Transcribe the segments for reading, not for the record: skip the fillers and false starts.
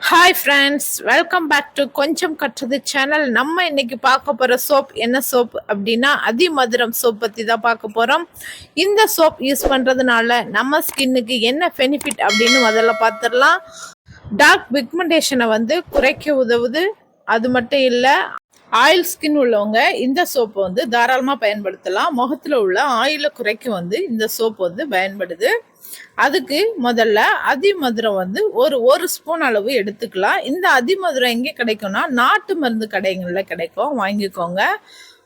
Hi friends, welcome back to கொஞ்சம் கற்றது channel. நம்ம இன்னைக்கு பார்க்க போகிற சோப் என்ன சோப் அப்படின்னா அதிமதுரம் சோப் பற்றி தான் பார்க்க போகிறோம். இந்த சோப் யூஸ் பண்ணுறதுனால நம்ம ஸ்கின்னுக்கு என்ன பெனிஃபிட் அப்படின்னு முதல்ல பார்த்துடலாம். டார்க் பிக்மெண்டேஷனை குறைக்க உதவுது. அது மட்டும் இல்லை, ஆயில் ஸ்கின் உள்ளவங்க இந்த சோப்பை தாராளமாக பயன்படுத்தலாம். முகத்தில் உள்ள ஆயிலை குறைக்க இந்த சோப் பயன்படுது. அதுக்கு முதல்ல அதிமதுரம் ஒரு ஸ்பூன் அளவு எடுத்துக்கலாம். இந்த அதிமதுரம் எங்கே கிடைக்கும்னா நாட்டு மருந்து கடைகளில் கிடைக்கும், வாங்கிக்கோங்க.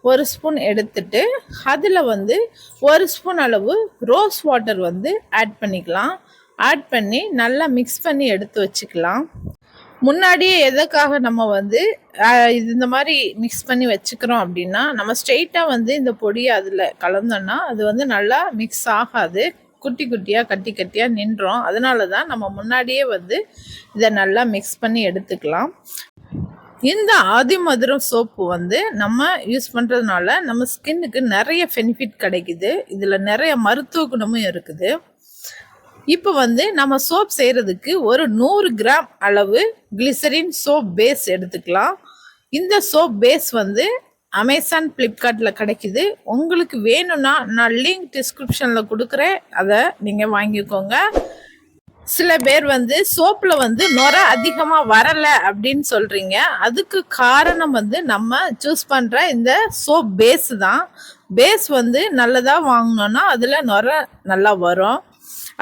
ஒரு ஸ்பூன் எடுத்துட்டு அதில் ஒரு ஸ்பூன் அளவு ரோஸ் வாட்டர் ஆட் பண்ணிக்கலாம். ஆட் பண்ணி நல்லா மிக்ஸ் பண்ணி எடுத்து வச்சுக்கலாம். முன்னாடியே எதுக்காக நம்ம இந்த மாதிரி மிக்ஸ் பண்ணி வச்சுக்கிறோம் அப்படின்னா, நம்ம ஸ்ட்ரெயிட்டாக இந்த பொடியை அதில் கலந்தோன்னா அது நல்லா மிக்ஸ் ஆகாது, குட்டி குட்டியாக கட்டி கட்டியாக நின்றோம். அதனால தான் நம்ம முன்னாடியே இதை நல்லா மிக்ஸ் பண்ணி எடுத்துக்கலாம். இந்த அதிமதுரம் சோப்பு நம்ம யூஸ் பண்ணுறதுனால நம்ம ஸ்கின்னுக்கு நிறைய பெனிஃபிட் கிடைக்குது. இதில் நிறைய மருத்துவ குணமும் இருக்குது. இப்போ நம்ம சோப் செய்கிறதுக்கு ஒரு 100 கிராம் அளவு கிளிசரின் சோப் பேஸ் எடுத்துக்கலாம். இந்த சோப் பேஸ் அமேசான், ஃப்ளிப்கார்ட்டில் கிடைக்குது. உங்களுக்கு வேணும்னா நான் லிங்க் டிஸ்கிரிப்ஷனில் கொடுக்குறேன், அதை நீங்கள் வாங்கிக்கோங்க. சில பேர் சோப்பில் நுரை அதிகமாக வரலை அப்படின்னு சொல்கிறீங்க. அதுக்கு காரணம் நம்ம சூஸ் பண்ணுற இந்த சோப் பேஸ் தான். பேஸ் நல்லதாக வாங்கினோன்னா அதில் நுரை நல்லா வரும்.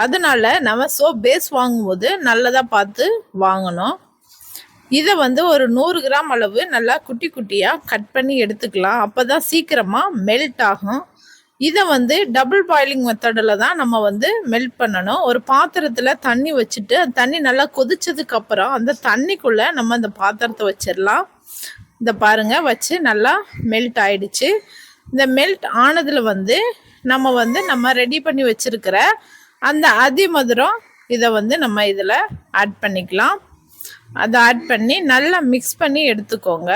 அதனால நம்ம சோப் பேஸ் வாங்கும்போது நல்லதாக பார்த்து வாங்கணும். இதை ஒரு 100 கிராம் அளவு நல்லா குட்டி குட்டியாக கட் பண்ணி எடுத்துக்கலாம். அப்போ தான் சீக்கிரமாக மெல்ட் ஆகும். இதை டபுள் பாயிலிங் மெத்தடில் தான் நம்ம மெல்ட் பண்ணணும். ஒரு பாத்திரத்தில் தண்ணி வச்சுட்டு தண்ணி நல்லா கொதிச்சதுக்கப்புறம் அந்த தண்ணிக்குள்ளே நம்ம அந்த பாத்திரத்தை வச்சிடலாம். இந்த பாருங்கள், வச்சு நல்லா மெல்ட் ஆயிடுச்சு. இந்த மெல்ட் ஆனதில் நம்ம ரெடி பண்ணி வச்சுருக்கிற அந்த அதிமதுரம் இதை நம்ம இதில் ஆட் பண்ணிக்கலாம். அதை ஆட் பண்ணி நல்லா மிக்ஸ் பண்ணி எடுத்துக்கோங்க.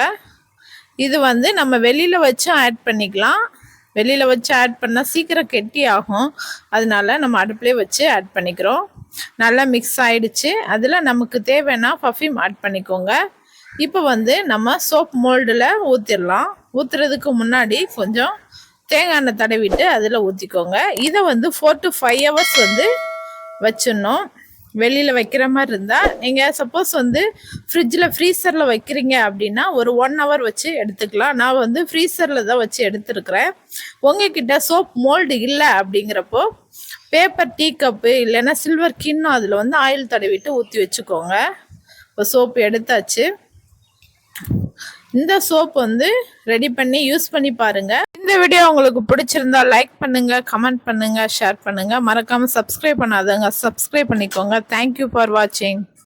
இது நம்ம வெளியில் வச்சு ஆட் பண்ணிக்கலாம். வெளியில் வச்சு ஆட் பண்ணால் சீக்கிரம் கெட்டி ஆகும். அதனால நம்ம அடுப்புலேயே வச்சு ஆட் பண்ணிக்கிறோம். நல்லா மிக்ஸ் ஆகிடுச்சு. அதில் நமக்கு தேவைன்னா பர்ஃப்யூம் ஆட் பண்ணிக்கோங்க. இப்போ நம்ம சோப் மோல்டில் ஊற்றிடலாம். ஊற்றுறதுக்கு முன்னாடி கொஞ்சம் தேங்காய் எண்ணெய் தடவிட்டு அதில் ஊற்றிக்கோங்க. இதை 4 to 5 hours வச்சிடணும். வெளியில் வைக்கிற மாதிரி இருந்தால் நீங்கள் சப்போஸ் ஃப்ரீசரில் வைக்கிறீங்க அப்படின்னா ஒரு 1 hour வச்சு எடுத்துக்கலாம். நான் ஃப்ரீசரில் தான் வச்சு எடுத்துருக்கிறேன். உங்ககிட்ட சோப் மோல்டு இல்லை அப்படிங்கிறப்போ பேப்பர் டீ கப்பு இல்லைன்னா சில்வர் கிண்ணம் அதில் ஆயில் தடவிட்டு ஊற்றி வச்சுக்கோங்க. இப்போ சோப்பு எடுத்தாச்சு. இந்த சோப் ரெடி பண்ணி யூஸ் பண்ணி பாருங்கள். இந்த வீடியோ உங்களுக்கு பிடிச்சிருந்தா லைக் பண்ணுங்கள், கமெண்ட் பண்ணுங்கள், ஷேர் பண்ணுங்கள். மறக்காமல் சப்ஸ்கிரைப் பண்ணாதவங்க சப்ஸ்கிரைப் பண்ணிக்கோங்க. தேங்க்யூ ஃபார் வாட்சிங்.